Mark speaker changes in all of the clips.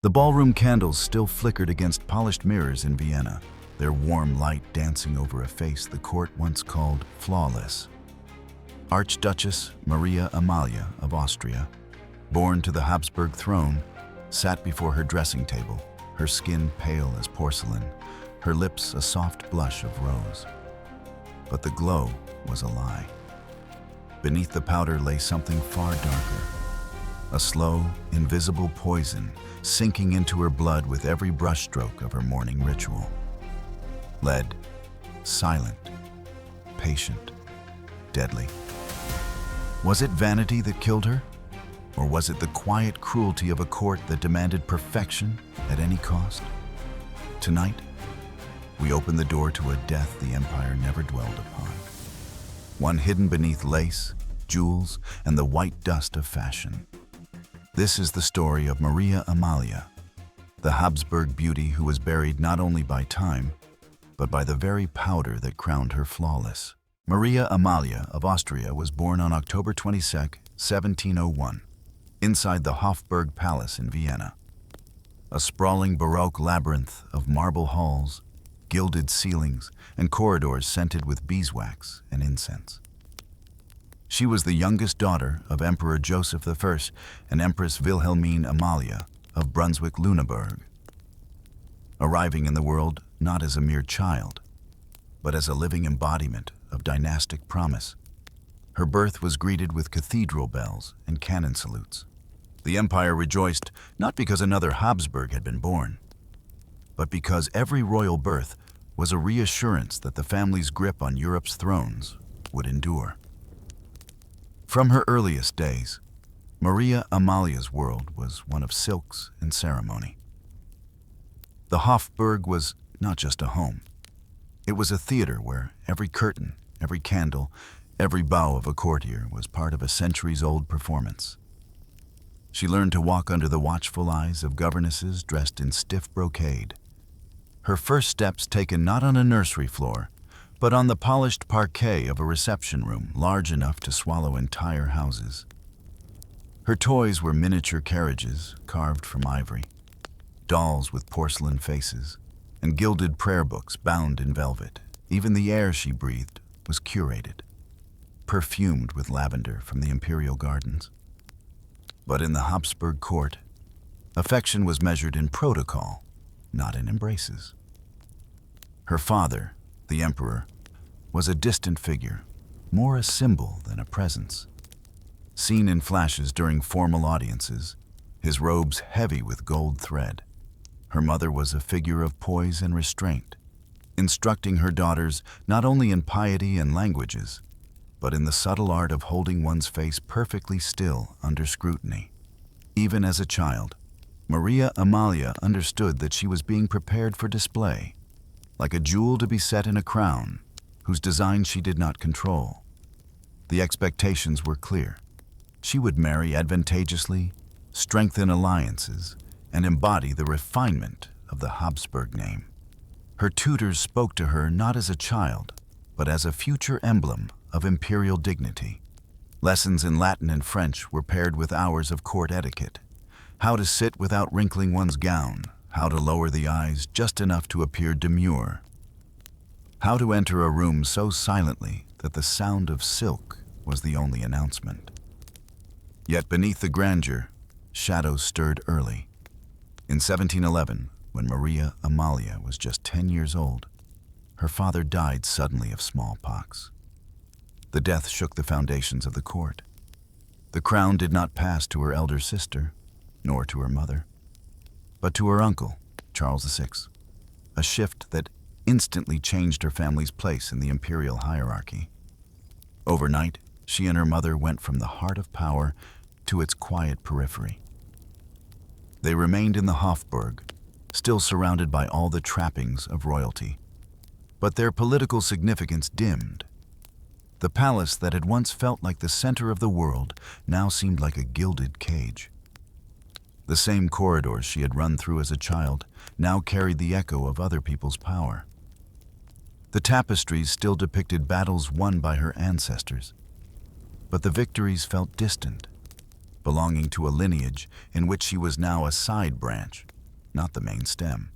Speaker 1: The ballroom candles still flickered against polished mirrors in Vienna, their warm light dancing over a face the court once called flawless. Archduchess Maria Amalia of Austria, born to the Habsburg throne, sat before her dressing table, her skin pale as porcelain, her lips a soft blush of rose. But the glow was a lie. Beneath the powder lay something far darker, a slow, invisible poison sinking into her blood with every brushstroke of her morning ritual. Lead, silent, patient, deadly. Was it vanity that killed her? Or was it the quiet cruelty of a court that demanded perfection at any cost? Tonight, we open the door to a death the empire never dwelled upon. One hidden beneath lace, jewels, and the white dust of fashion. This is the story of Maria Amalia, the Habsburg beauty who was buried not only by time, but by the very powder that crowned her flawless. Maria Amalia of Austria was born on October 22, 1701, inside the Hofburg Palace in Vienna. A sprawling Baroque labyrinth of marble halls, gilded ceilings, and corridors scented with beeswax and incense. She was the youngest daughter of Emperor Joseph I and Empress Wilhelmine Amalia of Brunswick-Lüneburg. Arriving in the world not as a mere child, but as a living embodiment of dynastic promise, her birth was greeted with cathedral bells and cannon salutes. The empire rejoiced not because another Habsburg had been born, but because every royal birth was a reassurance that the family's grip on Europe's thrones would endure. From her earliest days, Maria Amalia's world was one of silks and ceremony. The Hofburg was not just a home. It was a theater where every curtain, every candle, every bow of a courtier was part of a centuries-old performance. She learned to walk under the watchful eyes of governesses dressed in stiff brocade. Her first steps taken not on a nursery floor, but on the polished parquet of a reception room large enough to swallow entire houses. Her toys were miniature carriages carved from ivory, dolls with porcelain faces, and gilded prayer books bound in velvet. Even the air she breathed was curated, perfumed with lavender from the imperial gardens. But in the Habsburg court, affection was measured in protocol, not in embraces. Her father, the emperor, was a distant figure, more a symbol than a presence. Seen in flashes during formal audiences, his robes heavy with gold thread. Her mother was a figure of poise and restraint, instructing her daughters not only in piety and languages, but in the subtle art of holding one's face perfectly still under scrutiny. Even as a child, Maria Amalia understood that she was being prepared for display, like a jewel to be set in a crown, whose design she did not control. The expectations were clear. She would marry advantageously, strengthen alliances, and embody the refinement of the Habsburg name. Her tutors spoke to her not as a child, but as a future emblem of imperial dignity. Lessons in Latin and French were paired with hours of court etiquette. How to sit without wrinkling one's gown, how to lower the eyes just enough to appear demure, how to enter a room so silently that the sound of silk was the only announcement. Yet beneath the grandeur, shadows stirred early. In 1711, when Maria Amalia was just 10 years old, her father died suddenly of smallpox. The death shook the foundations of the court. The crown did not pass to her elder sister, nor to her mother, but to her uncle, Charles VI, a shift that instantly changed her family's place in the imperial hierarchy. Overnight, she and her mother went from the heart of power to its quiet periphery. They remained in the Hofburg, still surrounded by all the trappings of royalty, but their political significance dimmed. The palace that had once felt like the center of the world now seemed like a gilded cage. The same corridors she had run through as a child now carried the echo of other people's power. The tapestries still depicted battles won by her ancestors, but the victories felt distant, belonging to a lineage in which she was now a side branch, not the main stem.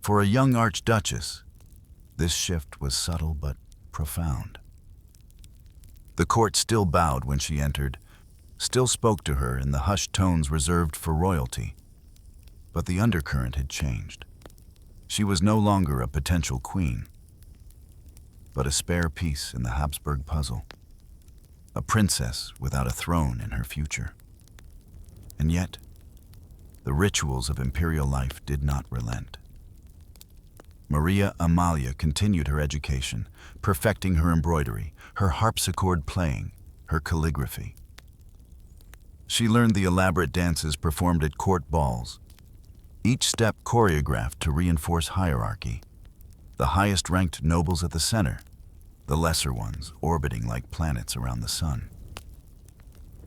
Speaker 1: For a young Archduchess, this shift was subtle but profound. The court still bowed when she entered, still spoke to her in the hushed tones reserved for royalty. But the undercurrent had changed. She was no longer a potential queen, but a spare piece in the Habsburg puzzle, a princess without a throne in her future. And yet, the rituals of imperial life did not relent. Maria Amalia continued her education, perfecting her embroidery, her harpsichord playing, her calligraphy. She learned the elaborate dances performed at court balls, each step choreographed to reinforce hierarchy, the highest-ranked nobles at the center, the lesser ones orbiting like planets around the sun.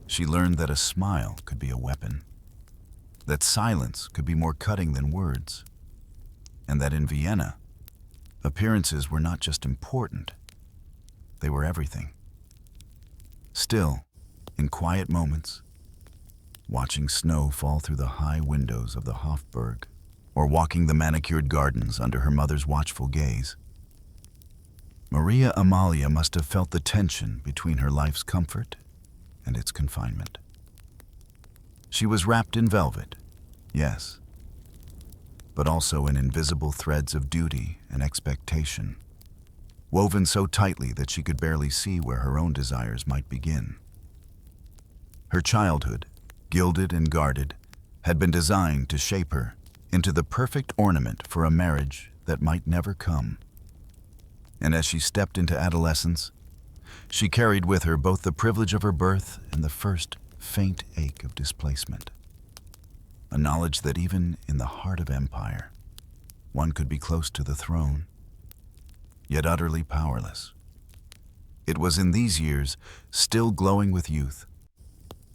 Speaker 1: She learned that a smile could be a weapon, that silence could be more cutting than words, and that in Vienna, appearances were not just important, they were everything. Still, in quiet moments, watching snow fall through the high windows of the Hofburg, or walking the manicured gardens under her mother's watchful gaze, Maria Amalia must have felt the tension between her life's comfort and its confinement. She was wrapped in velvet, yes, but also in invisible threads of duty and expectation, woven so tightly that she could barely see where her own desires might begin. Her childhood, gilded and guarded, had been designed to shape her into the perfect ornament for a marriage that might never come. And as she stepped into adolescence, she carried with her both the privilege of her birth and the first faint ache of displacement. A knowledge that even in the heart of empire, one could be close to the throne, yet utterly powerless. It was in these years, still glowing with youth,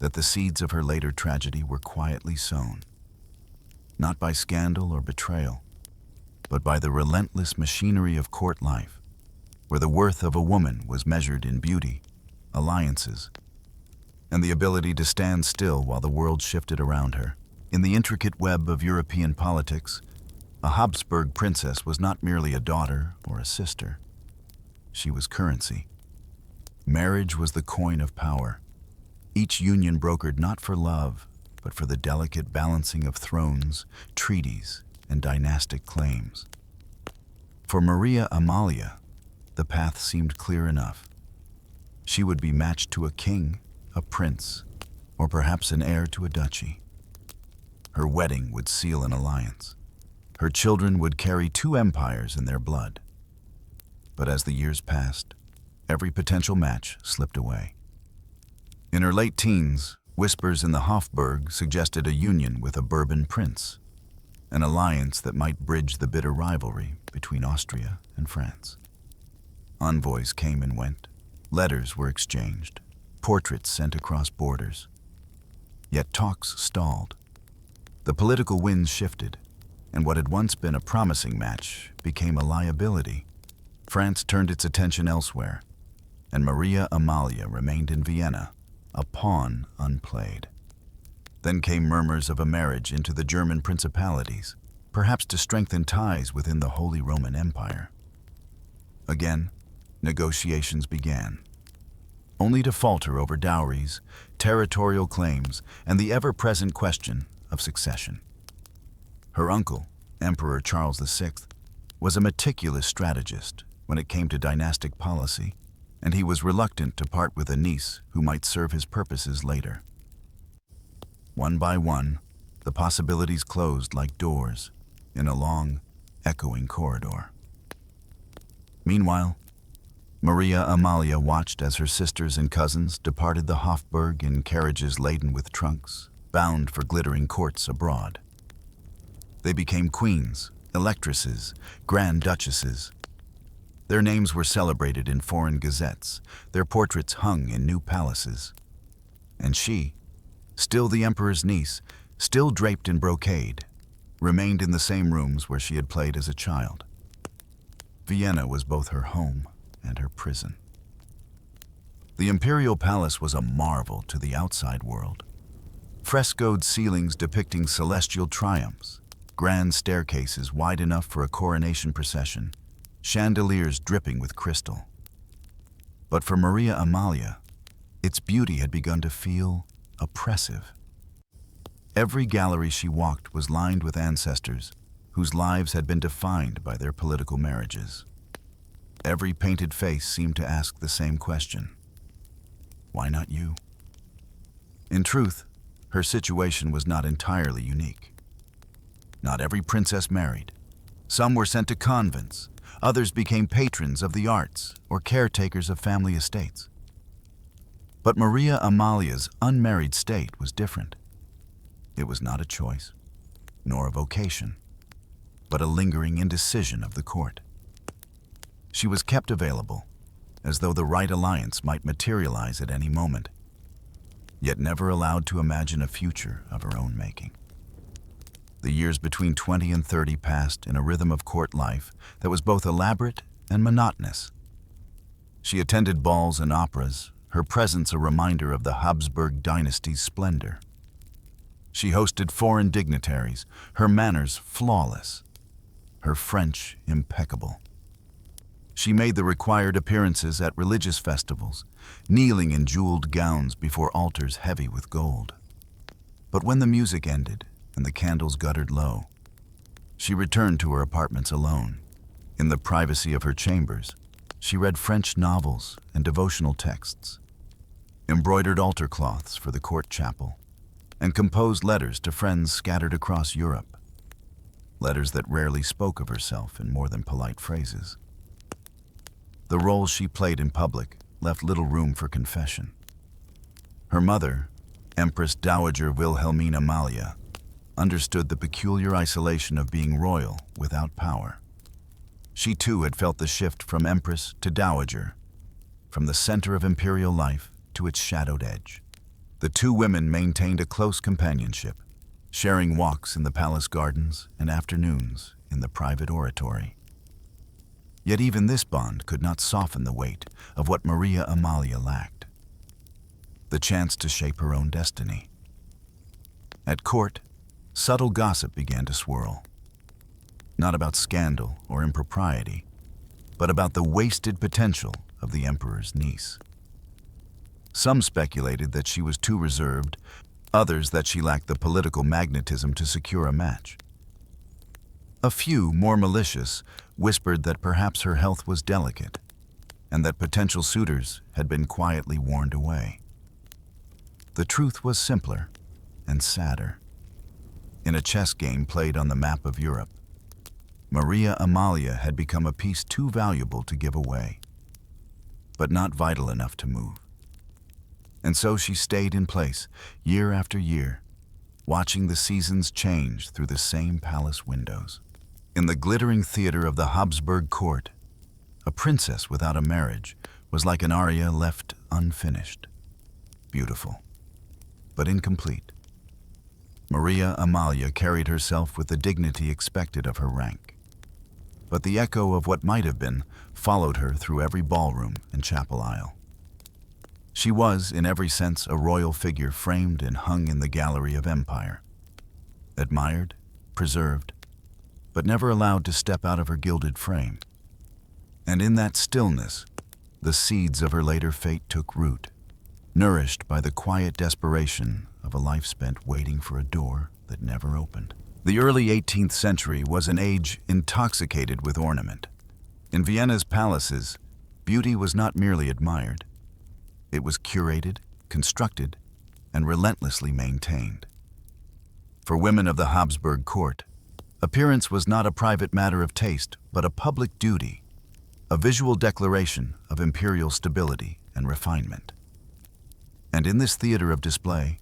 Speaker 1: that the seeds of her later tragedy were quietly sown, not by scandal or betrayal, but by the relentless machinery of court life, where the worth of a woman was measured in beauty, alliances, and the ability to stand still while the world shifted around her. In the intricate web of European politics, a Habsburg princess was not merely a daughter or a sister. She was currency. Marriage was the coin of power, each union brokered not for love, but for the delicate balancing of thrones, treaties, and dynastic claims. For Maria Amalia, the path seemed clear enough. She would be matched to a king, a prince, or perhaps an heir to a duchy. Her wedding would seal an alliance. Her children would carry two empires in their blood. But as the years passed, every potential match slipped away. In her late teens, whispers in the Hofburg suggested a union with a Bourbon prince, an alliance that might bridge the bitter rivalry between Austria and France. Envoys came and went, letters were exchanged, portraits sent across borders. Yet talks stalled. The political winds shifted, and what had once been a promising match became a liability. France turned its attention elsewhere, and Maria Amalia remained in Vienna, a pawn unplayed. Then came murmurs of a marriage into the German principalities, perhaps to strengthen ties within the Holy Roman Empire. Again, negotiations began, only to falter over dowries, territorial claims, and the ever-present question of succession. Her uncle, Emperor Charles VI, was a meticulous strategist when it came to dynastic policy, and he was reluctant to part with a niece who might serve his purposes later. One by one, the possibilities closed like doors in a long, echoing corridor. Meanwhile, Maria Amalia watched as her sisters and cousins departed the Hofburg in carriages laden with trunks, bound for glittering courts abroad. They became queens, electresses, grand duchesses. Their names were celebrated in foreign gazettes, their portraits hung in new palaces. And she, still the emperor's niece, still draped in brocade, remained in the same rooms where she had played as a child. Vienna was both her home and her prison. The imperial palace was a marvel to the outside world. Frescoed ceilings depicting celestial triumphs, grand staircases wide enough for a coronation procession, chandeliers dripping with crystal. But for Maria Amalia, its beauty had begun to feel oppressive. Every gallery she walked was lined with ancestors whose lives had been defined by their political marriages. Every painted face seemed to ask the same question: why not you? In truth, her situation was not entirely unique. Not every princess married. Some were sent to convents, others became patrons of the arts or caretakers of family estates. But Maria Amalia's unmarried state was different. It was not a choice, nor a vocation, but a lingering indecision of the court. She was kept available, as though the right alliance might materialize at any moment, yet never allowed to imagine a future of her own making. The years between 20 and 30 passed in a rhythm of court life that was both elaborate and monotonous. She attended balls and operas, her presence a reminder of the Habsburg dynasty's splendor. She hosted foreign dignitaries, her manners flawless, her French impeccable. She made the required appearances at religious festivals, kneeling in jeweled gowns before altars heavy with gold. But when the music ended and the candles guttered low, she returned to her apartments alone. In the privacy of her chambers, she read French novels and devotional texts, embroidered altar cloths for the court chapel, and composed letters to friends scattered across Europe. Letters that rarely spoke of herself in more than polite phrases. The roles she played in public left little room for confession. Her mother, Empress Dowager Wilhelmina Amalia, understood the peculiar isolation of being royal without power. She too had felt the shift from empress to dowager, from the center of imperial life to its shadowed edge. The two women maintained a close companionship, sharing walks in the palace gardens and afternoons in the private oratory. Yet even this bond could not soften the weight of what Maria Amalia lacked: the chance to shape her own destiny. At court, subtle gossip began to swirl. Not about scandal or impropriety, but about the wasted potential of the emperor's niece. Some speculated that she was too reserved, others that she lacked the political magnetism to secure a match. A few, more malicious, whispered that perhaps her health was delicate, and that potential suitors had been quietly warned away. The truth was simpler and sadder. In a chess game played on the map of Europe, Maria Amalia had become a piece too valuable to give away, but not vital enough to move. And so she stayed in place, year after year, watching the seasons change through the same palace windows. In the glittering theater of the Habsburg court, a princess without a marriage was like an aria left unfinished. Beautiful, but incomplete. Maria Amalia carried herself with the dignity expected of her rank. But the echo of what might have been followed her through every ballroom and chapel aisle. She was, in every sense, a royal figure framed and hung in the gallery of empire. Admired, preserved, but never allowed to step out of her gilded frame. And in that stillness, the seeds of her later fate took root, nourished by the quiet desperation of a life spent waiting for a door that never opened. The early 18th century was an age intoxicated with ornament. In Vienna's palaces, beauty was not merely admired. It was curated, constructed, and relentlessly maintained. For women of the Habsburg court, appearance was not a private matter of taste, but a public duty, a visual declaration of imperial stability and refinement. And in this theater of display,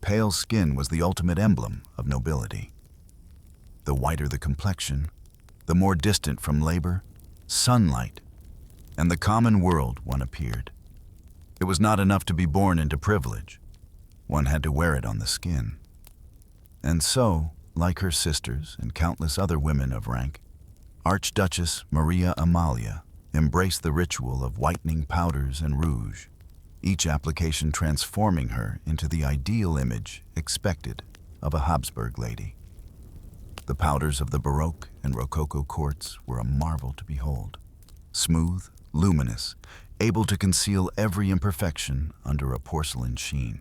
Speaker 1: pale skin was the ultimate emblem of nobility. The whiter the complexion, the more distant from labor, sunlight, and the common world one appeared. It was not enough to be born into privilege. One had to wear it on the skin. And so, like her sisters and countless other women of rank, Archduchess Maria Amalia embraced the ritual of whitening powders and rouge, each application transforming her into the ideal image expected of a Habsburg lady. The powders of the Baroque and Rococo courts were a marvel to behold, smooth, luminous, able to conceal every imperfection under a porcelain sheen.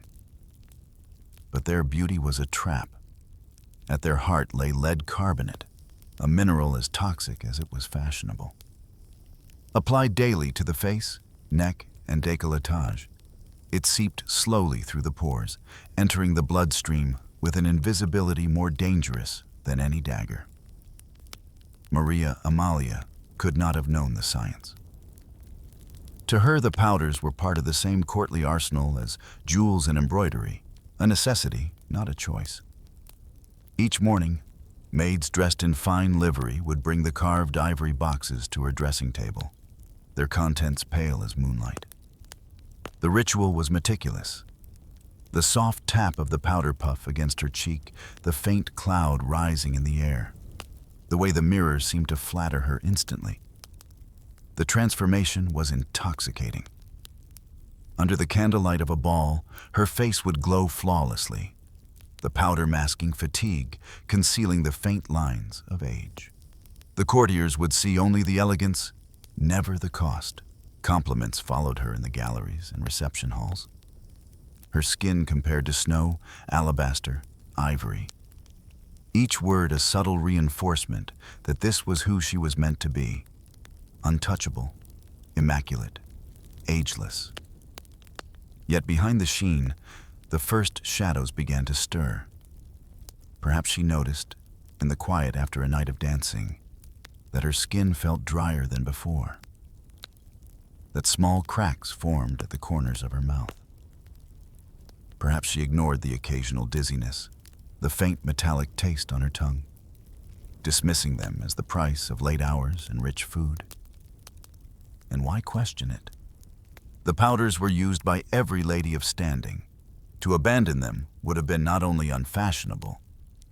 Speaker 1: But their beauty was a trap. At their heart lay lead carbonate, a mineral as toxic as it was fashionable. Applied daily to the face, neck, and décolletage, it seeped slowly through the pores, entering the bloodstream with an invisibility more dangerous than any dagger. Maria Amalia could not have known the science. To her, the powders were part of the same courtly arsenal as jewels and embroidery, a necessity, not a choice. Each morning, maids dressed in fine livery would bring the carved ivory boxes to her dressing table, their contents pale as moonlight. The ritual was meticulous. The soft tap of the powder puff against her cheek, the faint cloud rising in the air, the way the mirror seemed to flatter her instantly. The transformation was intoxicating. Under the candlelight of a ball, her face would glow flawlessly, the powder masking fatigue, concealing the faint lines of age. The courtiers would see only the elegance, never the cost. Compliments followed her in the galleries and reception halls. Her skin compared to snow, alabaster, ivory. Each word a subtle reinforcement that this was who she was meant to be. Untouchable, immaculate, ageless. Yet behind the sheen, the first shadows began to stir. Perhaps she noticed, in the quiet after a night of dancing, that her skin felt drier than before, that small cracks formed at the corners of her mouth. Perhaps she ignored the occasional dizziness, the faint metallic taste on her tongue, dismissing them as the price of late hours and rich food. And why question it? The powders were used by every lady of standing. To abandon them would have been not only unfashionable,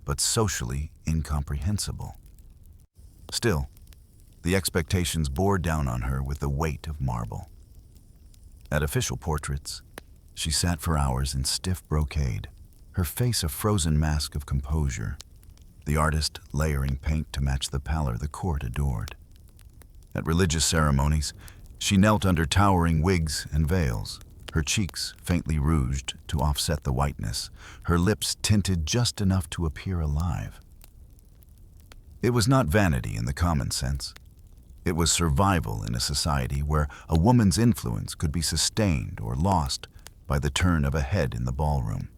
Speaker 1: but socially incomprehensible. Still, the expectations bore down on her with the weight of marble. At official portraits, she sat for hours in stiff brocade, her face a frozen mask of composure, the artist layering paint to match the pallor the court adored. At religious ceremonies, she knelt under towering wigs and veils, her cheeks faintly rouged to offset the whiteness, her lips tinted just enough to appear alive. It was not vanity in the common sense. It was survival in a society where a woman's influence could be sustained or lost by the turn of a head in the ballroom.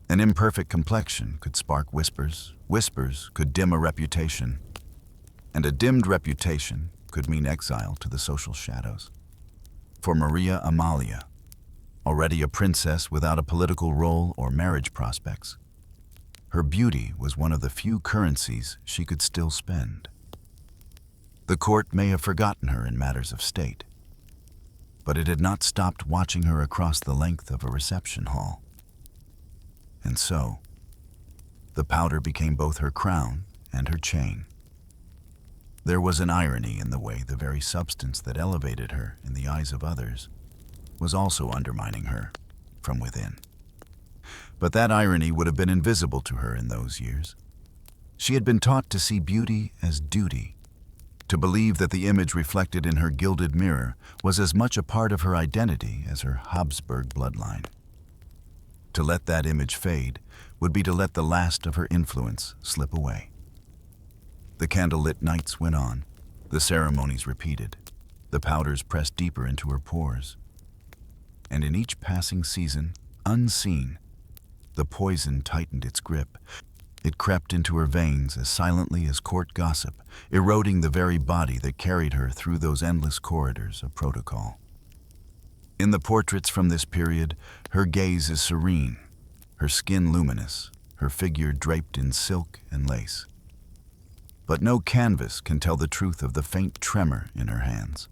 Speaker 1: An imperfect complexion could spark whispers, whispers could dim a reputation, and a dimmed reputation could mean exile to the social shadows. For Maria Amalia, already a princess without a political role or marriage prospects, her beauty was one of the few currencies she could still spend. The court may have forgotten her in matters of state, but it had not stopped watching her across the length of a reception hall. And so, the powder became both her crown and her chain. There was an irony in the way the very substance that elevated her in the eyes of others was also undermining her from within. But that irony would have been invisible to her in those years. She had been taught to see beauty as duty, to believe that the image reflected in her gilded mirror was as much a part of her identity as her Habsburg bloodline. To let that image fade would be to let the last of her influence slip away. The candlelit nights went on, the ceremonies repeated, the powders pressed deeper into her pores. And in each passing season, unseen, the poison tightened its grip. It crept into her veins as silently as court gossip, eroding the very body that carried her through those endless corridors of protocol. In the portraits from this period, her gaze is serene, her skin luminous, her figure draped in silk and lace. But no canvas can tell the truth of the faint tremor in her hands,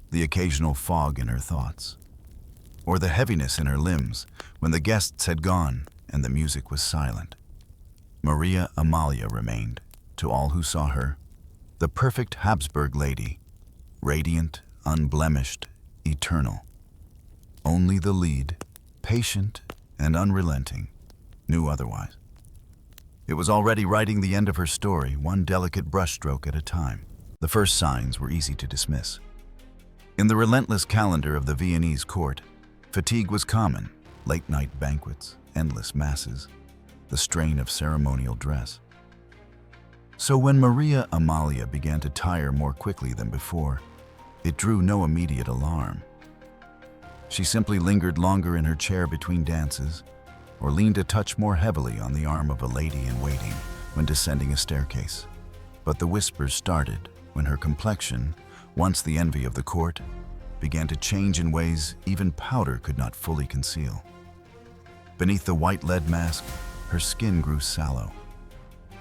Speaker 1: the occasional fog in her thoughts, or the heaviness in her limbs when the guests had gone and the music was silent. Maria Amalia remained, to all who saw her, the perfect Habsburg lady, radiant, unblemished, eternal. Only the lead, patient and unrelenting, knew otherwise. It was already writing the end of her story, one delicate brushstroke at a time. The first signs were easy to dismiss. In the relentless calendar of the Viennese court, fatigue was common: late-night banquets, endless masses, the strain of ceremonial dress. So when Maria Amalia began to tire more quickly than before, it drew no immediate alarm. She simply lingered longer in her chair between dances, or leaned a touch more heavily on the arm of a lady-in-waiting when descending a staircase. But the whispers started when her complexion, once the envy of the court, began to change in ways even powder could not fully conceal. Beneath the white lead mask, her skin grew sallow.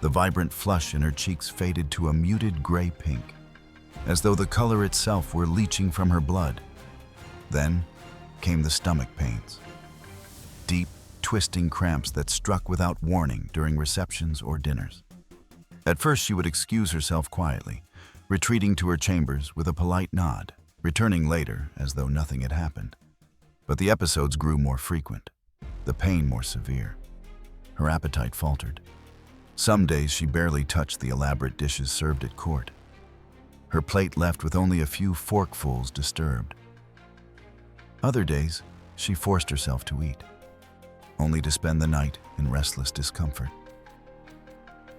Speaker 1: The vibrant flush in her cheeks faded to a muted gray pink, as though the color itself were leaching from her blood. Then came the stomach pains. Deep, twisting cramps that struck without warning during receptions or dinners. At first she would excuse herself quietly, retreating to her chambers with a polite nod, returning later as though nothing had happened. But the episodes grew more frequent, the pain more severe. Her appetite faltered. Some days she barely touched the elaborate dishes served at court. Her plate left with only a few forkfuls disturbed. Other days, she forced herself to eat, only to spend the night in restless discomfort.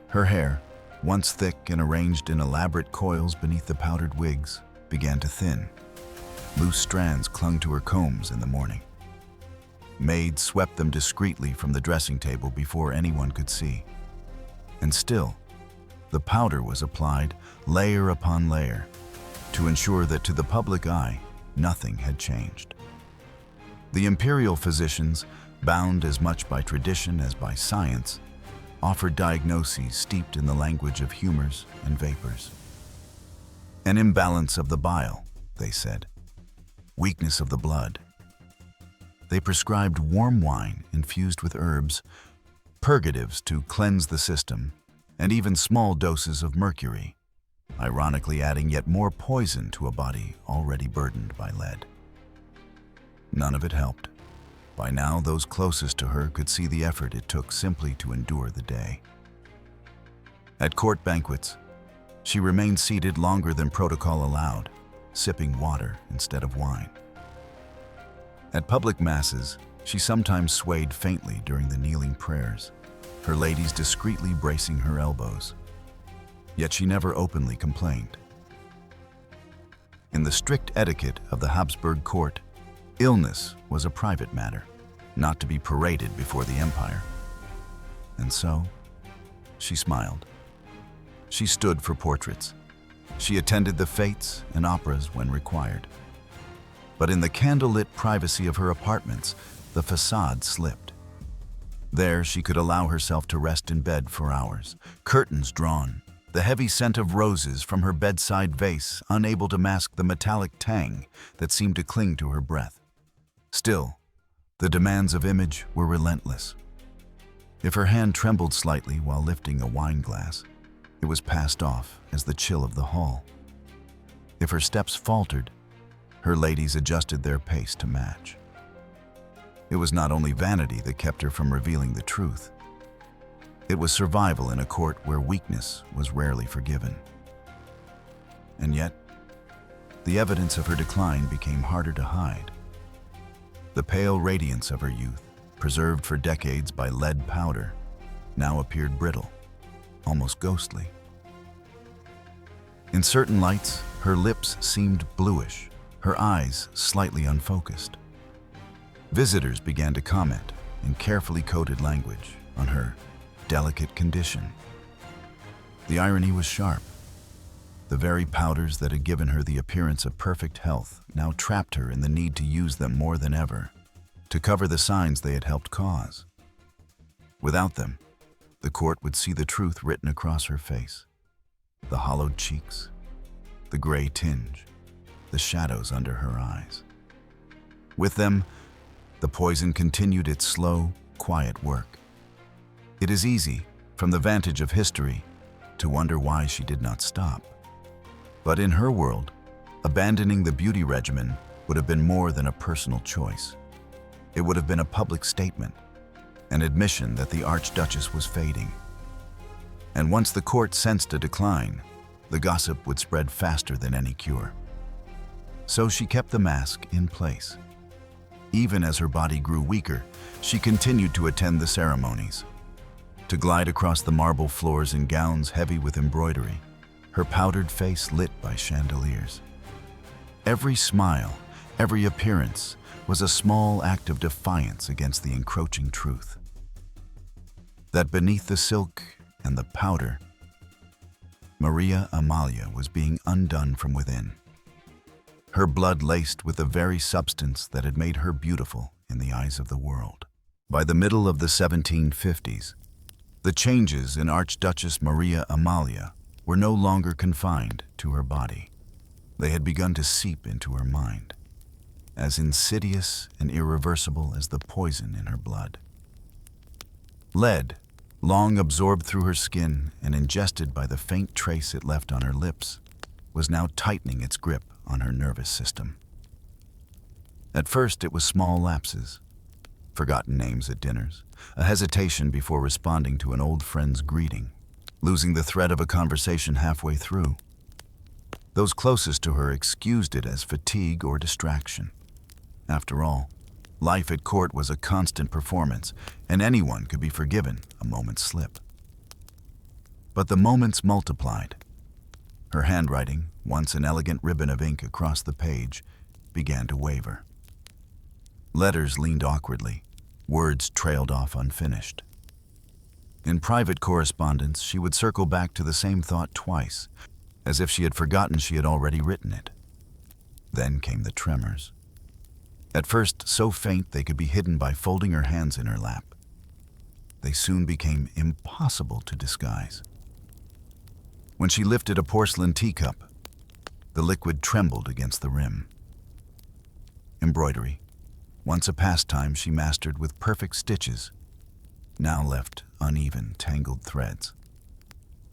Speaker 1: Her hair, once thick and arranged in elaborate coils beneath the powdered wigs, began to thin. Loose strands clung to her combs in the morning. Maids swept them discreetly from the dressing table before anyone could see. And still, the powder was applied layer upon layer to ensure that to the public eye, nothing had changed. The imperial physicians, bound as much by tradition as by science, offered diagnoses steeped in the language of humors and vapors. An imbalance of the bile, they said. Weakness of the blood. They prescribed warm wine infused with herbs, purgatives to cleanse the system, and even small doses of mercury, ironically adding yet more poison to a body already burdened by lead. None of it helped. By now, those closest to her could see the effort it took simply to endure the day. At court banquets, she remained seated longer than protocol allowed, sipping water instead of wine. At public masses, she sometimes swayed faintly during the kneeling prayers, her ladies discreetly bracing her elbows. Yet she never openly complained. In the strict etiquette of the Habsburg court, illness was a private matter, not to be paraded before the empire. And so, she smiled. She stood for portraits. She attended the fetes and operas when required. But in the candlelit privacy of her apartments, the facade slipped. There she could allow herself to rest in bed for hours, curtains drawn, the heavy scent of roses from her bedside vase unable to mask the metallic tang that seemed to cling to her breath. Still, the demands of image were relentless. If her hand trembled slightly while lifting a wine glass, it was passed off as the chill of the hall. If her steps faltered, her ladies adjusted their pace to match. It was not only vanity that kept her from revealing the truth. It was survival in a court where weakness was rarely forgiven. And yet, the evidence of her decline became harder to hide. The pale radiance of her youth, preserved for decades by lead powder, now appeared brittle, almost ghostly. In certain lights, her lips seemed bluish, her eyes slightly unfocused. Visitors began to comment in carefully coded language on her delicate condition. The irony was sharp. The very powders that had given her the appearance of perfect health now trapped her in the need to use them more than ever, to cover the signs they had helped cause. Without them, the court would see the truth written across her face. The hollowed cheeks, the gray tinge, the shadows under her eyes. With them, the poison continued its slow, quiet work. It is easy, from the vantage of history, to wonder why she did not stop. But in her world, abandoning the beauty regimen would have been more than a personal choice. It would have been a public statement, an admission that the Archduchess was fading. And once the court sensed a decline, the gossip would spread faster than any cure. So she kept the mask in place. Even as her body grew weaker, she continued to attend the ceremonies, to glide across the marble floors in gowns heavy with embroidery, her powdered face lit by chandeliers. Every smile, every appearance was a small act of defiance against the encroaching truth. That beneath the silk and the powder, Maria Amalia was being undone from within. Her blood laced with the very substance that had made her beautiful in the eyes of the world. By the middle of the 1750s, the changes in Archduchess Maria Amalia were no longer confined to her body. They had begun to seep into her mind, as insidious and irreversible as the poison in her blood. Lead, long absorbed through her skin and ingested by the faint trace it left on her lips, was now tightening its grip on her nervous system. At first, it was small lapses, forgotten names at dinners, a hesitation before responding to an old friend's greeting, losing the thread of a conversation halfway through. Those closest to her excused it as fatigue or distraction. After all, life at court was a constant performance, and anyone could be forgiven a moment's slip. But the moments multiplied. Her handwriting, once an elegant ribbon of ink across the page, began to waver. Letters leaned awkwardly. Words trailed off unfinished. In private correspondence, she would circle back to the same thought twice, as if she had forgotten she had already written it. Then came the tremors. At first, so faint they could be hidden by folding her hands in her lap. They soon became impossible to disguise. When she lifted a porcelain teacup, the liquid trembled against the rim. Embroidery, once a pastime she mastered with perfect stitches, now left uneven, tangled threads.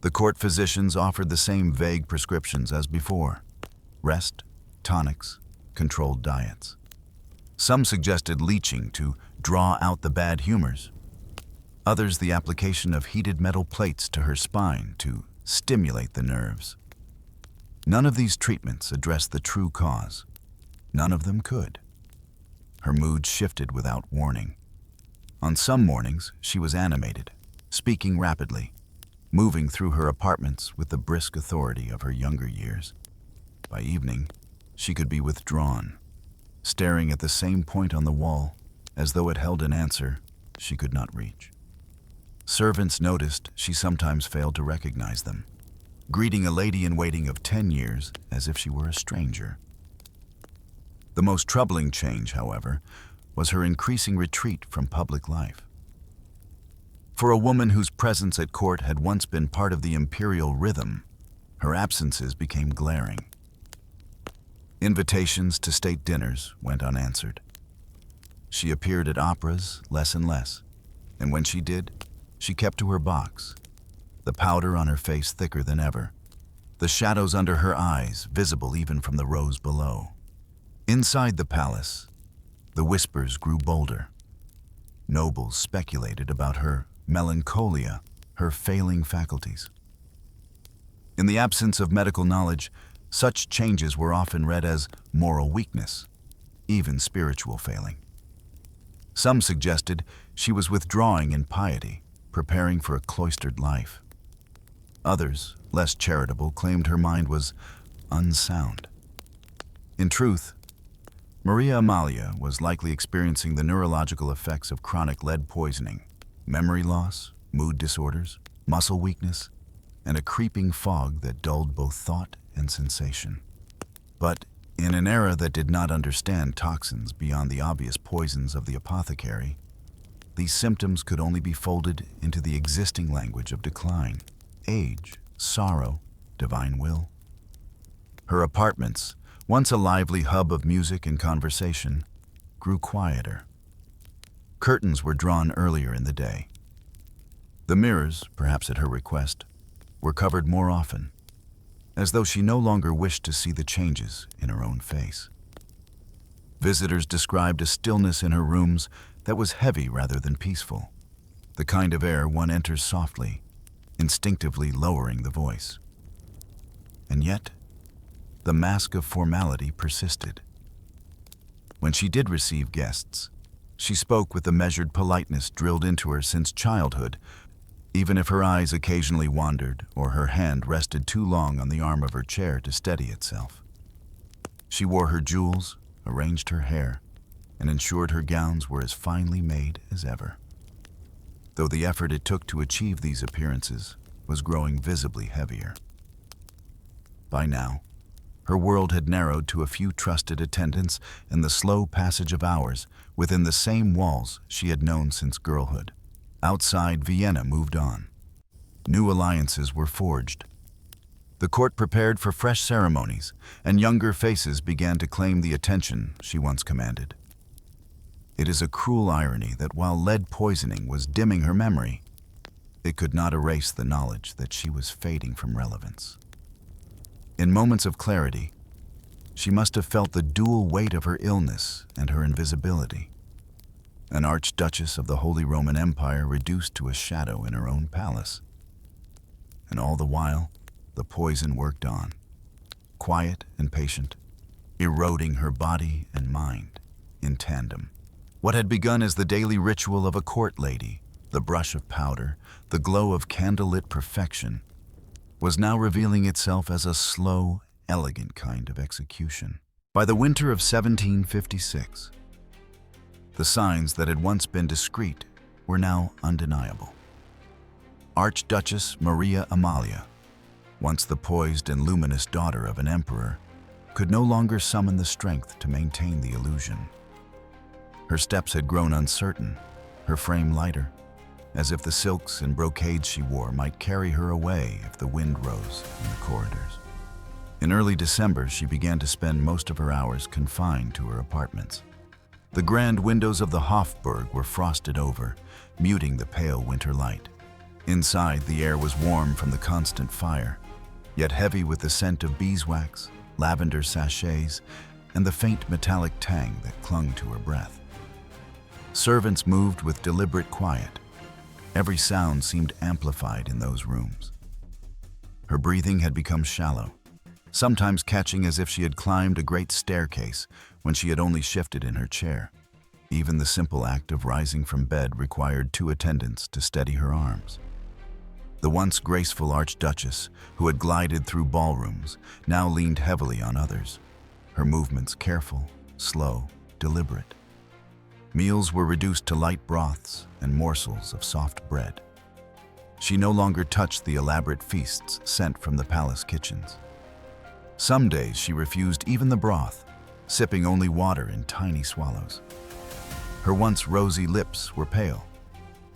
Speaker 1: The court physicians offered the same vague prescriptions as before: rest, tonics, controlled diets. Some suggested leeching to draw out the bad humors. Others the application of heated metal plates to her spine to stimulate the nerves. None of these treatments addressed the true cause. None of them could. Her mood shifted without warning. On some mornings, she was animated, speaking rapidly, moving through her apartments with the brisk authority of her younger years. By evening, she could be withdrawn, staring at the same point on the wall, as though it held an answer she could not reach. Servants noticed she sometimes failed to recognize them, greeting a lady-in-waiting of 10 years as if she were a stranger. The most troubling change, however, was her increasing retreat from public life. For a woman whose presence at court had once been part of the imperial rhythm, her absences became glaring. Invitations to state dinners went unanswered. She appeared at operas less and less, and when she did, she kept to her box, the powder on her face thicker than ever, the shadows under her eyes visible even from the rows below. Inside the palace, the whispers grew bolder. Nobles speculated about her melancholia, her failing faculties. In the absence of medical knowledge, such changes were often read as moral weakness, even spiritual failing. Some suggested she was withdrawing in piety, preparing for a cloistered life. Others, less charitable, claimed her mind was unsound. In truth, Maria Amalia was likely experiencing the neurological effects of chronic lead poisoning, memory loss, mood disorders, muscle weakness, and a creeping fog that dulled both thought and sensation. But in an era that did not understand toxins beyond the obvious poisons of the apothecary, these symptoms could only be folded into the existing language of decline, age, sorrow, divine will. Her apartments, once a lively hub of music and conversation, grew quieter. Curtains were drawn earlier in the day. The mirrors, perhaps at her request, were covered more often, as though she no longer wished to see the changes in her own face. Visitors described a stillness in her rooms that was heavy rather than peaceful, the kind of air one enters softly, instinctively lowering the voice. And yet, the mask of formality persisted. When she did receive guests, she spoke with the measured politeness drilled into her since childhood, even if her eyes occasionally wandered or her hand rested too long on the arm of her chair to steady itself. She wore her jewels, arranged her hair, and ensured her gowns were as finely made as ever. Though the effort it took to achieve these appearances was growing visibly heavier. By now, her world had narrowed to a few trusted attendants and the slow passage of hours within the same walls she had known since girlhood. Outside, Vienna moved on. New alliances were forged. The court prepared for fresh ceremonies, and younger faces began to claim the attention she once commanded. It is a cruel irony that while lead poisoning was dimming her memory, it could not erase the knowledge that she was fading from relevance. In moments of clarity, she must have felt the dual weight of her illness and her invisibility. An Archduchess of the Holy Roman Empire reduced to a shadow in her own palace. And all the while, the poison worked on, quiet and patient, eroding her body and mind in tandem. What had begun as the daily ritual of a court lady, the brush of powder, the glow of candlelit perfection, was now revealing itself as a slow, elegant kind of execution. By the winter of 1756, the signs that had once been discreet were now undeniable. Archduchess Maria Amalia, once the poised and luminous daughter of an emperor, could no longer summon the strength to maintain the illusion. Her steps had grown uncertain, her frame lighter, as if the silks and brocades she wore might carry her away if the wind rose in the corridors. In early December, she began to spend most of her hours confined to her apartments. The grand windows of the Hofburg were frosted over, muting the pale winter light. Inside, the air was warm from the constant fire, yet heavy with the scent of beeswax, lavender sachets, and the faint metallic tang that clung to her breath. Servants moved with deliberate quiet. Every sound seemed amplified in those rooms. Her breathing had become shallow, sometimes catching as if she had climbed a great staircase when she had only shifted in her chair. Even the simple act of rising from bed required 2 attendants to steady her arms. The once graceful Archduchess, who had glided through ballrooms, now leaned heavily on others, her movements careful, slow, deliberate. Meals were reduced to light broths and morsels of soft bread. She no longer touched the elaborate feasts sent from the palace kitchens. Some days she refused even the broth, sipping only water in tiny swallows. Her once rosy lips were pale.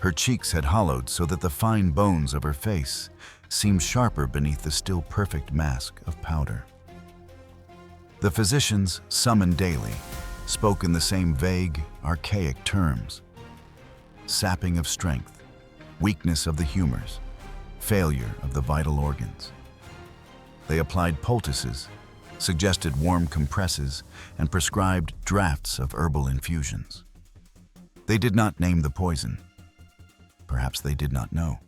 Speaker 1: Her cheeks had hollowed so that the fine bones of her face seemed sharper beneath the still perfect mask of powder. The physicians, summoned daily, spoke in the same vague, archaic terms: sapping of strength, weakness of the humors, failure of the vital organs. They applied poultices, suggested warm compresses, and prescribed drafts of herbal infusions. They did not name the poison. Perhaps they did not know.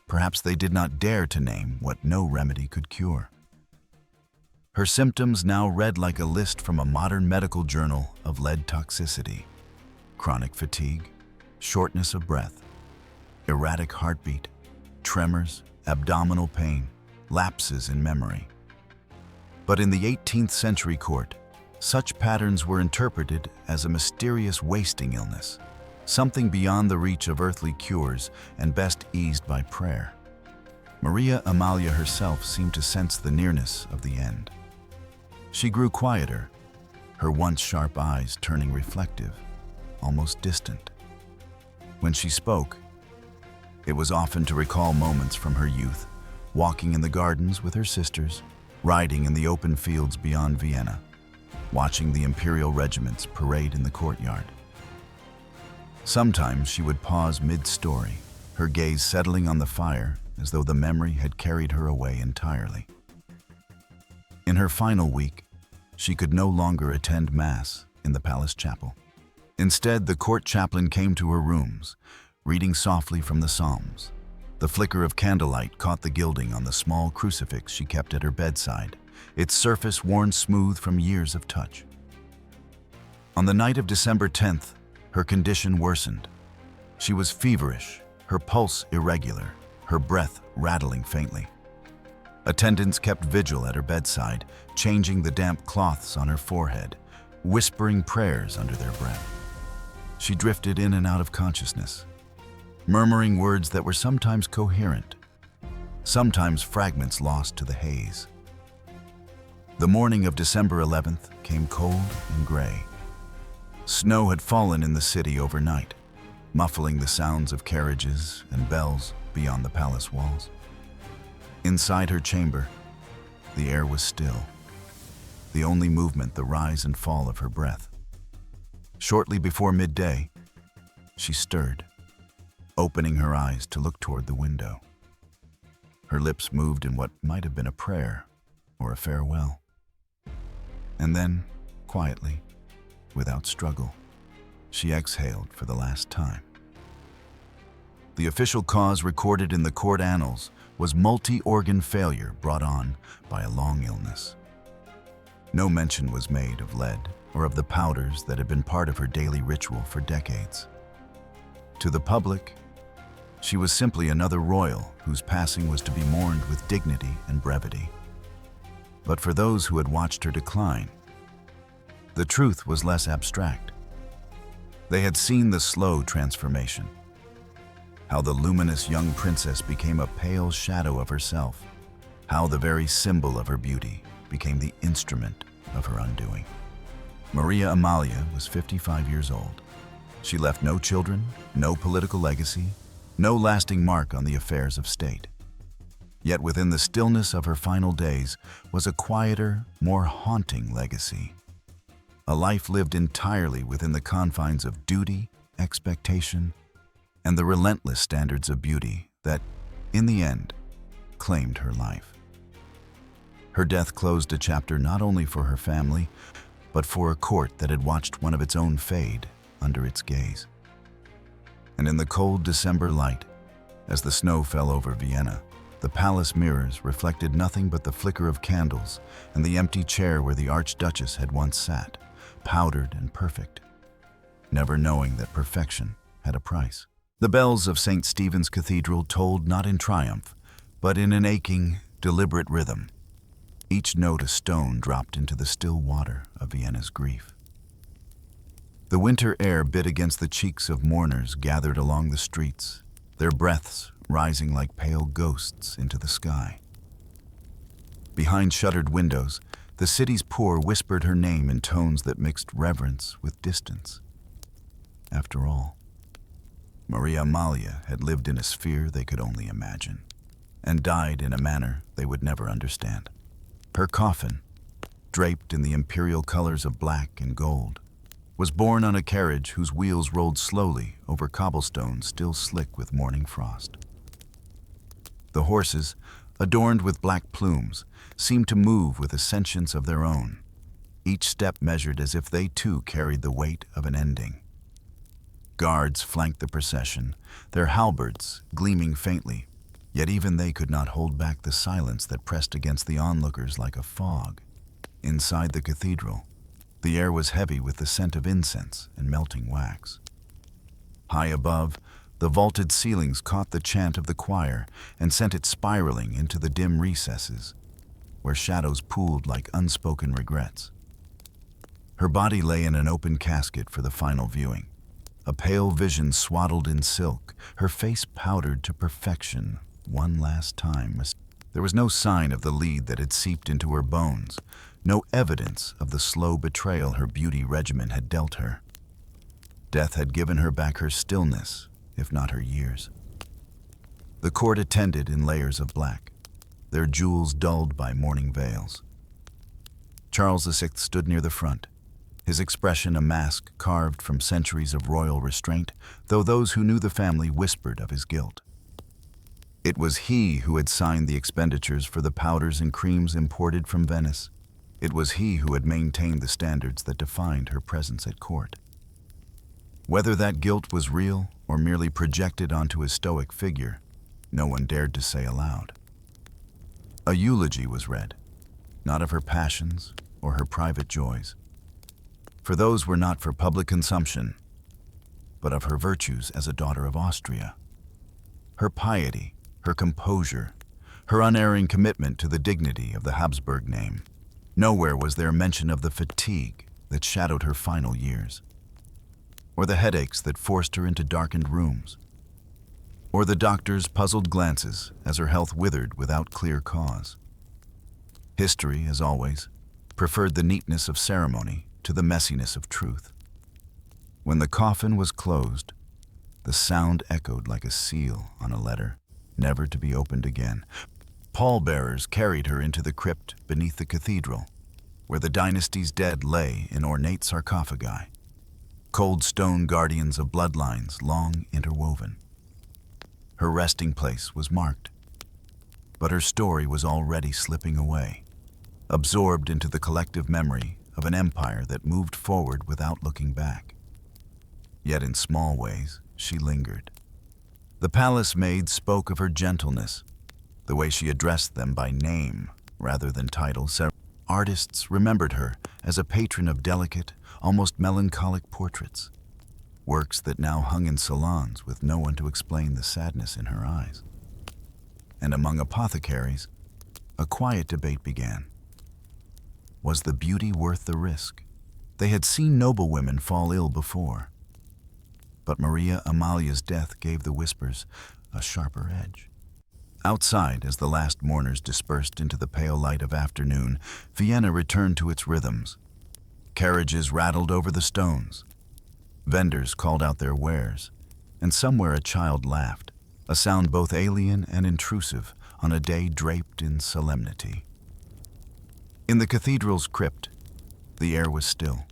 Speaker 1: Perhaps they did not dare to name what no remedy could cure. Her symptoms now read like a list from a modern medical journal of lead toxicity: chronic fatigue, shortness of breath, erratic heartbeat, tremors, abdominal pain, lapses in memory. But in the 18th century court, such patterns were interpreted as a mysterious wasting illness, something beyond the reach of earthly cures and best eased by prayer. Maria Amalia herself seemed to sense the nearness of the end. She grew quieter, her once sharp eyes turning reflective, almost distant. When she spoke, it was often to recall moments from her youth, walking in the gardens with her sisters, riding in the open fields beyond Vienna, watching the imperial regiments parade in the courtyard. Sometimes she would pause mid-story, her gaze settling on the fire as though the memory had carried her away entirely. In her final week, she could no longer attend Mass in the palace chapel. Instead, the court chaplain came to her rooms, reading softly from the Psalms. The flicker of candlelight caught the gilding on the small crucifix she kept at her bedside, its surface worn smooth from years of touch. On the night of December 10th, her condition worsened. She was feverish, her pulse irregular, her breath rattling faintly. Attendants kept vigil at her bedside, changing the damp cloths on her forehead, whispering prayers under their breath. She drifted in and out of consciousness, murmuring words that were sometimes coherent, sometimes fragments lost to the haze. The morning of December 11th came cold and gray. Snow had fallen in the city overnight, muffling the sounds of carriages and bells beyond the palace walls. Inside her chamber, the air was still, the only movement the rise and fall of her breath. Shortly before midday, she stirred, opening her eyes to look toward the window. Her lips moved in what might have been a prayer or a farewell. And then, quietly, without struggle, she exhaled for the last time. The official cause recorded in the court annals was multi-organ failure brought on by a long illness. No mention was made of lead or of the powders that had been part of her daily ritual for decades. To the public, she was simply another royal whose passing was to be mourned with dignity and brevity. But for those who had watched her decline, the truth was less abstract. They had seen the slow transformation, how the luminous young princess became a pale shadow of herself, how the very symbol of her beauty became the instrument of her undoing. Maria Amalia was 55 years old. She left no children, no political legacy, no lasting mark on the affairs of state. Yet within the stillness of her final days was a quieter, more haunting legacy. A life lived entirely within the confines of duty, expectation, and the relentless standards of beauty that, in the end, claimed her life. Her death closed a chapter not only for her family, but for a court that had watched one of its own fade under its gaze. And in the cold December light, as the snow fell over Vienna, the palace mirrors reflected nothing but the flicker of candles and the empty chair where the Archduchess had once sat, powdered and perfect, never knowing that perfection had a price. The bells of St. Stephen's Cathedral tolled not in triumph, but in an aching, deliberate rhythm, each note a stone dropped into the still water of Vienna's grief. The winter air bit against the cheeks of mourners gathered along the streets, their breaths rising like pale ghosts into the sky. Behind shuttered windows, the city's poor whispered her name in tones that mixed reverence with distance. After all, Maria Amalia had lived in a sphere they could only imagine, and died in a manner they would never understand. Her coffin, draped in the imperial colors of black and gold, was borne on a carriage whose wheels rolled slowly over cobblestones still slick with morning frost. The horses, adorned with black plumes, seemed to move with a sentience of their own, each step measured as if they too carried the weight of an ending. Guards flanked the procession, their halberds gleaming faintly, yet even they could not hold back the silence that pressed against the onlookers like a fog. Inside the cathedral, the air was heavy with the scent of incense and melting wax. High above, the vaulted ceilings caught the chant of the choir and sent it spiraling into the dim recesses, where shadows pooled like unspoken regrets. Her body lay in an open casket for the final viewing, a pale vision swaddled in silk, her face powdered to perfection one last time. There was no sign of the lead that had seeped into her bones, no evidence of the slow betrayal her beauty regimen had dealt her. Death had given her back her stillness, if not her years. The court attended in layers of black, their jewels dulled by mourning veils. Charles VI stood near the front, his expression a mask carved from centuries of royal restraint, though those who knew the family whispered of his guilt. It was he who had signed the expenditures for the powders and creams imported from Venice. It was he who had maintained the standards that defined her presence at court. Whether that guilt was real or merely projected onto his stoic figure, no one dared to say aloud. A eulogy was read, not of her passions or her private joys, for those were not for public consumption, but of her virtues as a daughter of Austria. Her piety, her composure, her unerring commitment to the dignity of the Habsburg name. Nowhere was there mention of the fatigue that shadowed her final years, or the headaches that forced her into darkened rooms, or the doctor's puzzled glances as her health withered without clear cause. History, as always, preferred the neatness of ceremony to the messiness of truth. When the coffin was closed, the sound echoed like a seal on a letter, never to be opened again. Pallbearers carried her into the crypt beneath the cathedral, where the dynasty's dead lay in ornate sarcophagi, cold stone guardians of bloodlines long interwoven. Her resting place was marked, but her story was already slipping away, absorbed into the collective memory of an empire that moved forward without looking back. Yet in small ways, she lingered. The palace maids spoke of her gentleness, the way she addressed them by name rather than title. Artists remembered her as a patron of delicate, almost melancholic portraits, works that now hung in salons with no one to explain the sadness in her eyes. And among apothecaries, a quiet debate began. Was the beauty worth the risk? They had seen noble women fall ill before, but Maria Amalia's death gave the whispers a sharper edge. Outside, as the last mourners dispersed into the pale light of afternoon, Vienna returned to its rhythms. Carriages rattled over the stones. Vendors called out their wares, and somewhere a child laughed, a sound both alien and intrusive on a day draped in solemnity. In the cathedral's crypt, the air was still,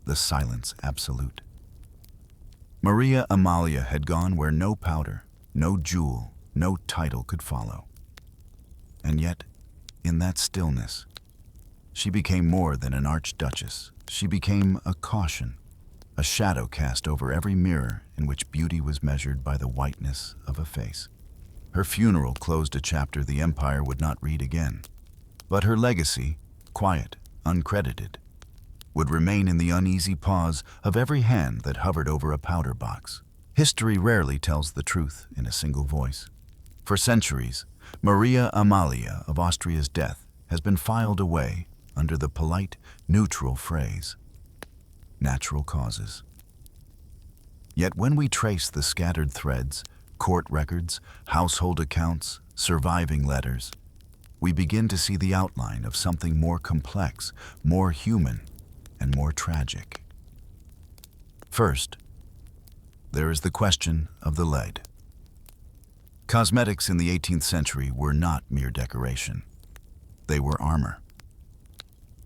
Speaker 1: the silence absolute. Maria Amalia had gone where no powder, no jewel, no title could follow. And yet, in that stillness, she became more than an archduchess. She became a caution, a shadow cast over every mirror in which beauty was measured by the whiteness of a face. Her funeral closed a chapter the empire would not read again, but her legacy, quiet, uncredited, would remain in the uneasy pause of every hand that hovered over a powder box. History rarely tells the truth in a single voice. For centuries, Maria Amalia of Austria's death has been filed away under the polite, neutral phrase, natural causes. Yet when we trace the scattered threads, court records, household accounts, surviving letters, we begin to see the outline of something more complex, more human, and more tragic. First, there is the question of the lead. Cosmetics in the 18th century were not mere decoration. They were armor.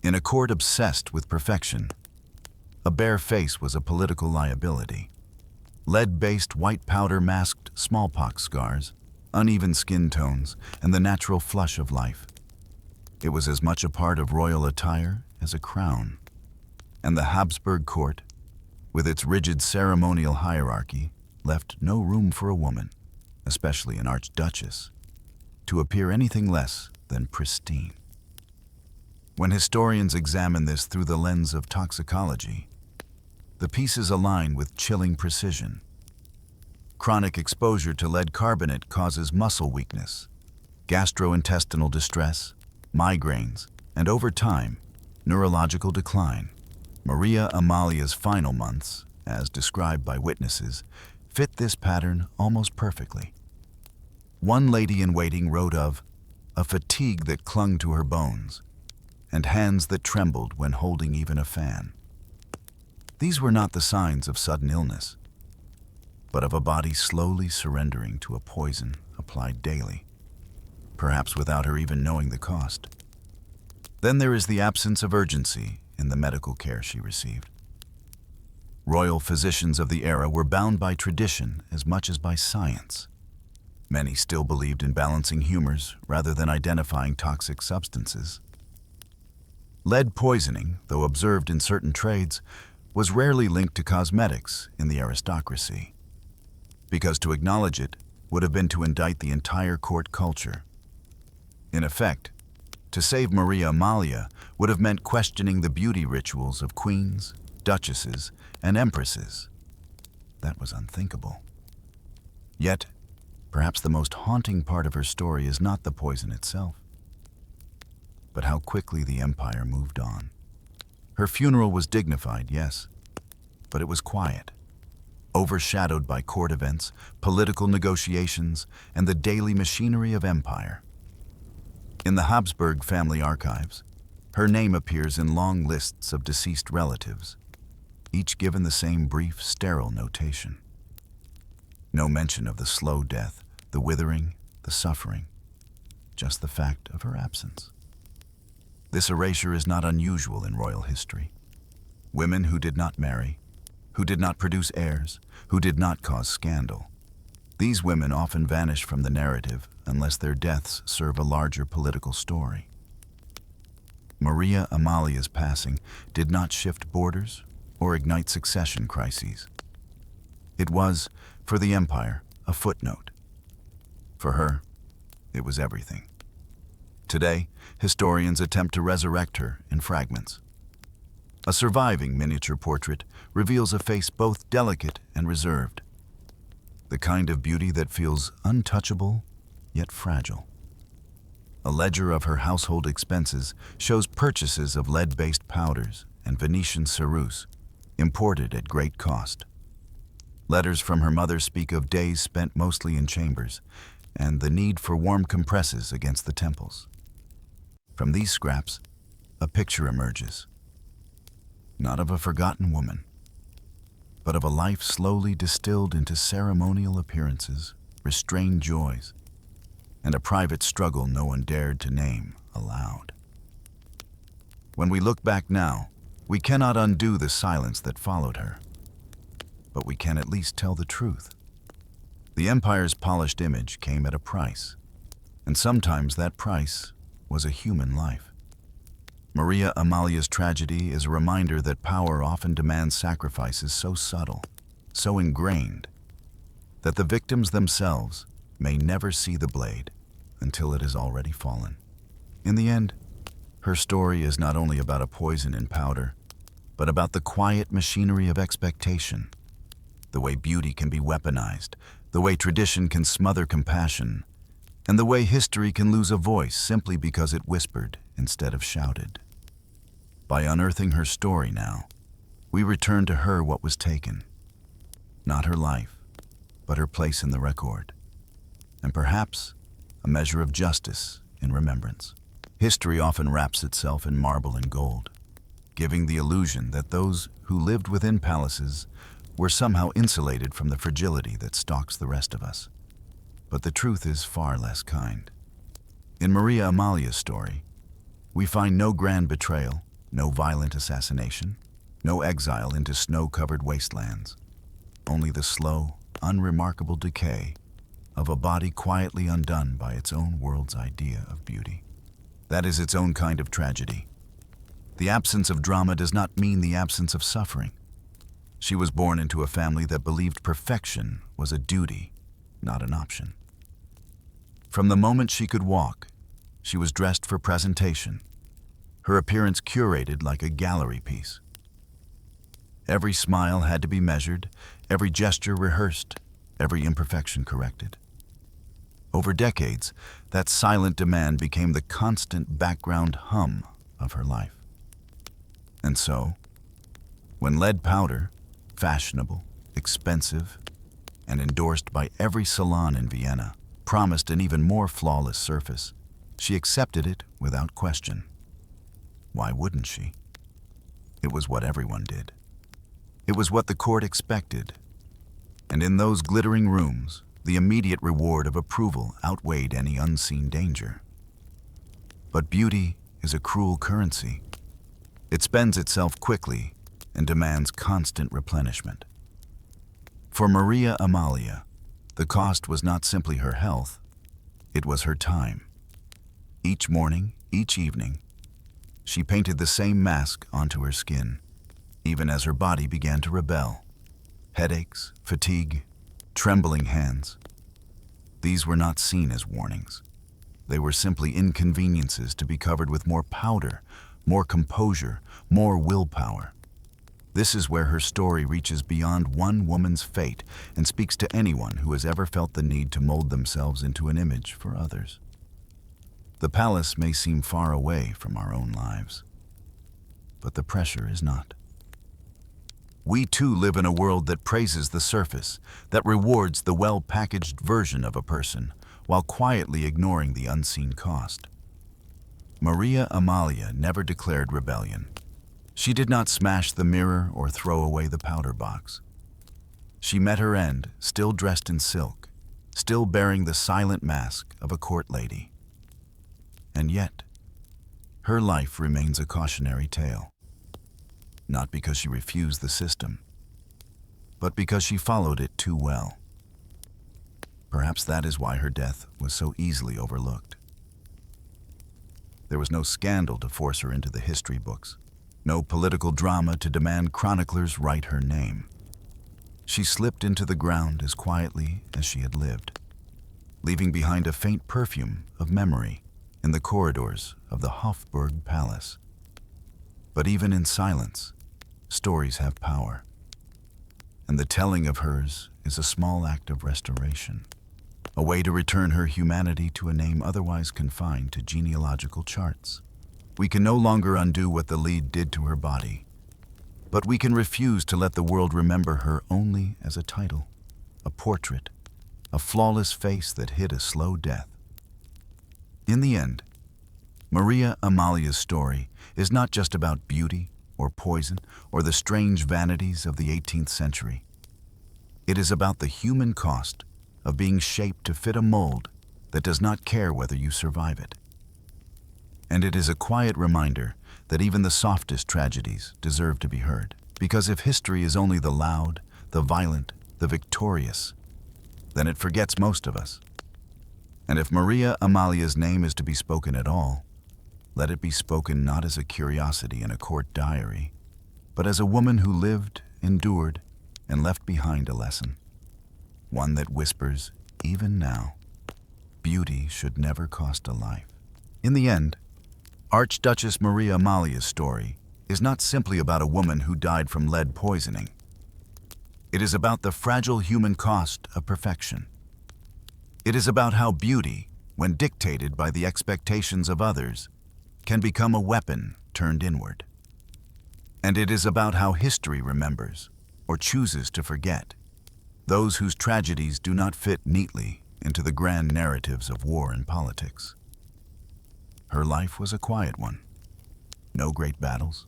Speaker 1: In a court obsessed with perfection, a bare face was a political liability. Lead-based white powder masked smallpox scars, uneven skin tones, and the natural flush of life. It was as much a part of royal attire as a crown. And the Habsburg court, with its rigid ceremonial hierarchy, left no room for a woman, especially an archduchess, to appear anything less than pristine. When historians examine this through the lens of toxicology, the pieces align with chilling precision. Chronic exposure to lead carbonate causes muscle weakness, gastrointestinal distress, migraines, and over time, neurological decline. Maria Amalia's final months, as described by witnesses, fit this pattern almost perfectly. One lady-in-waiting wrote of a fatigue that clung to her bones and hands that trembled when holding even a fan. These were not the signs of sudden illness, but of a body slowly surrendering to a poison applied daily, perhaps without her even knowing the cost. Then there is the absence of urgency in the medical care she received. Royal physicians of the era were bound by tradition as much as by science. Many still believed in balancing humors rather than identifying toxic substances. Lead poisoning, though observed in certain trades, was rarely linked to cosmetics in the aristocracy, because to acknowledge it would have been to indict the entire court culture. In effect, to save Maria Amalia would have meant questioning the beauty rituals of queens, duchesses, and empresses. That was unthinkable. Yet, perhaps the most haunting part of her story is not the poison itself, but how quickly the empire moved on. Her funeral was dignified, yes, but it was quiet, overshadowed by court events, political negotiations, and the daily machinery of empire. In the Habsburg family archives, her name appears in long lists of deceased relatives, each given the same brief, sterile notation. No mention of the slow death, the withering, the suffering, just the fact of her absence. This erasure is not unusual in royal history. Women who did not marry, who did not produce heirs, who did not cause scandal. These women often vanish from the narrative unless their deaths serve a larger political story. Maria Amalia's passing did not shift borders or ignite succession crises. It was, for the empire, a footnote. For her, it was everything. Today, historians attempt to resurrect her in fragments. A surviving miniature portrait reveals a face both delicate and reserved, the kind of beauty that feels untouchable yet fragile. A ledger of her household expenses shows purchases of lead-based powders and Venetian ceruse, imported at great cost. Letters from her mother speak of days spent mostly in chambers and the need for warm compresses against the temples. From these scraps, a picture emerges, not of a forgotten woman, but of a life slowly distilled into ceremonial appearances, restrained joys, and a private struggle no one dared to name aloud. When we look back now, we cannot undo the silence that followed her, but we can at least tell the truth. The empire's polished image came at a price, and sometimes that price was a human life. Maria Amalia's tragedy is a reminder that power often demands sacrifices so subtle, so ingrained, that the victims themselves may never see the blade until it has already fallen. In the end, her story is not only about a poison in powder, but about the quiet machinery of expectation, the way beauty can be weaponized, the way tradition can smother compassion, and the way history can lose a voice simply because it whispered instead of shouted. By unearthing her story now, we return to her what was taken, not her life, but her place in the record, and perhaps a measure of justice in remembrance. History often wraps itself in marble and gold, giving the illusion that those who lived within palaces were somehow insulated from the fragility that stalks the rest of us. But the truth is far less kind. In Maria Amalia's story, we find no grand betrayal, no violent assassination, no exile into snow-covered wastelands, only the slow, unremarkable decay of a body quietly undone by its own world's idea of beauty. That is its own kind of tragedy. The absence of drama does not mean the absence of suffering. She was born into a family that believed perfection was a duty, not an option. From the moment she could walk, she was dressed for presentation, her appearance curated like a gallery piece. Every smile had to be measured, every gesture rehearsed, every imperfection corrected. Over decades, that silent demand became the constant background hum of her life. And so, when lead powder, fashionable, expensive, and endorsed by every salon in Vienna, promised an even more flawless surface, she accepted it without question. Why wouldn't she? It was what everyone did. It was what the court expected. And in those glittering rooms, the immediate reward of approval outweighed any unseen danger. But beauty is a cruel currency. It spends itself quickly and demands constant replenishment. For Maria Amalia, the cost was not simply her health, it was her time. Each morning, each evening, She painted the same mask onto her skin, even as her body began to rebel. Headaches, fatigue, trembling hands. These were not seen as warnings. They were simply inconveniences to be covered with more powder, more composure, more willpower. This is where her story reaches beyond one woman's fate and speaks to anyone who has ever felt the need to mold themselves into an image for others. The palace may seem far away from our own lives, but the pressure is not. We too live in a world that praises the surface, that rewards the well-packaged version of a person, while quietly ignoring the unseen cost. Maria Amalia never declared rebellion. She did not smash the mirror or throw away the powder box. She met her end, still dressed in silk, still bearing the silent mask of a court lady. And yet, her life remains a cautionary tale. Not because she refused the system, but because she followed it too well. Perhaps that is why her death was so easily overlooked. There was no scandal to force her into the history books, no political drama to demand chroniclers write her name. She slipped into the ground as quietly as she had lived, leaving behind a faint perfume of memory in the corridors of the Hofburg Palace. But even in silence, stories have power, and the telling of hers is a small act of restoration, a way to return her humanity to a name otherwise confined to genealogical charts. We can no longer undo what the lead did to her body, but we can refuse to let the world remember her only as a title, a portrait, a flawless face that hid a slow death. In the end, Maria Amalia's story is not just about beauty or poison or the strange vanities of the 18th century. It is about the human cost of being shaped to fit a mold that does not care whether you survive it. And it is a quiet reminder that even the softest tragedies deserve to be heard. Because if history is only the loud, the violent, the victorious, then it forgets most of us. And if Maria Amalia's name is to be spoken at all, let it be spoken not as a curiosity in a court diary, but as a woman who lived, endured, and left behind a lesson. One that whispers, even now, beauty should never cost a life. In the end, Archduchess Maria Amalia's story is not simply about a woman who died from lead poisoning. It is about the fragile human cost of perfection. It is about how beauty, when dictated by the expectations of others, can become a weapon turned inward. And it is about how history remembers, or chooses to forget, those whose tragedies do not fit neatly into the grand narratives of war and politics. Her life was a quiet one. No great battles,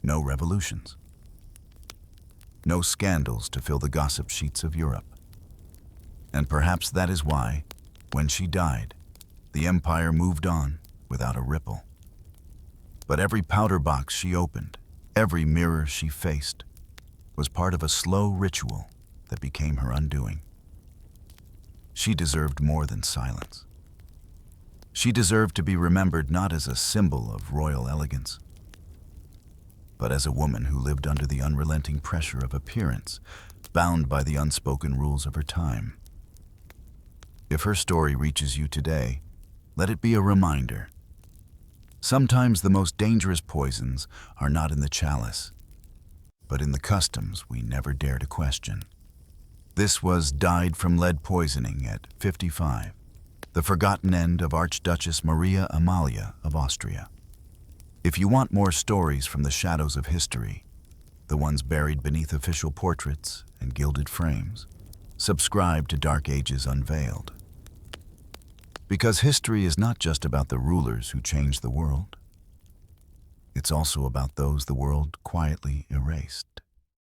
Speaker 1: no revolutions, no scandals to fill the gossip sheets of Europe. And perhaps that is why, when she died, the empire moved on without a ripple. But every powder box she opened, every mirror she faced, was part of a slow ritual that became her undoing. She deserved more than silence. She deserved to be remembered not as a symbol of royal elegance, but as a woman who lived under the unrelenting pressure of appearance, bound by the unspoken rules of her time. If her story reaches you today, let it be a reminder. Sometimes the most dangerous poisons are not in the chalice, but in the customs we never dare to question. This was Died from Lead Poisoning at 55, the forgotten end of Archduchess Maria Amalia of Austria. If you want more stories from the shadows of history, the ones buried beneath official portraits and gilded frames, subscribe to Dark Ages Unveiled. Because history is not just about the rulers who changed the world. It's also about those the world quietly erased.